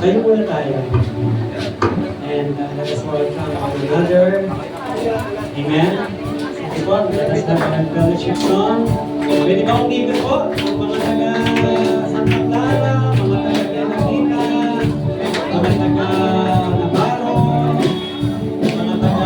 Tayo muna tayo. And let us welcome one another. Amen. Sige po, let us have a fellowship song. Pwede ba akong dito po? Mga taga Santa Clara, mga taga Pianagita, mga taga Navarro, mga taga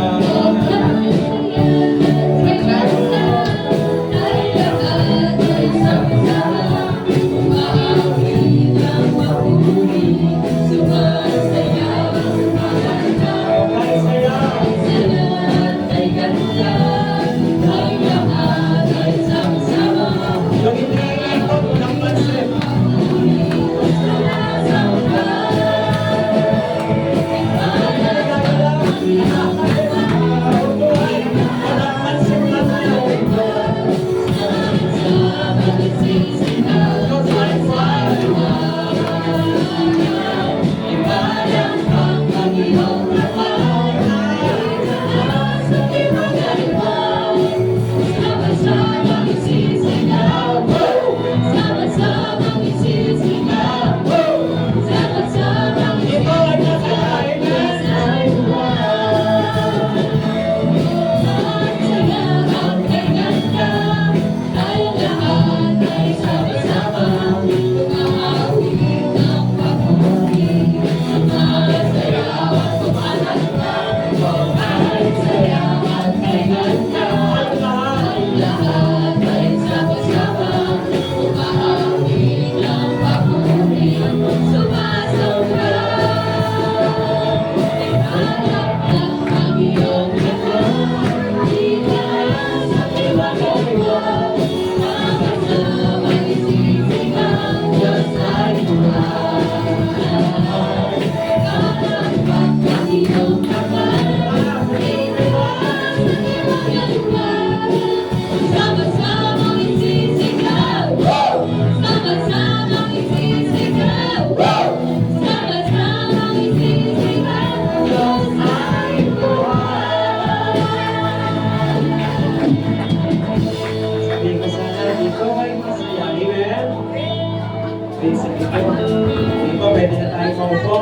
pwede na tayo maupo.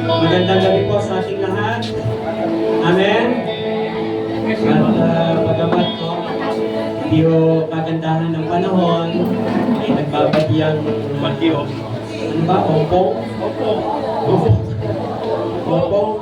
Magandang gabi po sa ating lahat. Amen. At pagamat po, hindi ho kagandahan ng panahon, ay nagbabadiyang bagyo. Ano ba? Opo? Opo. Opo.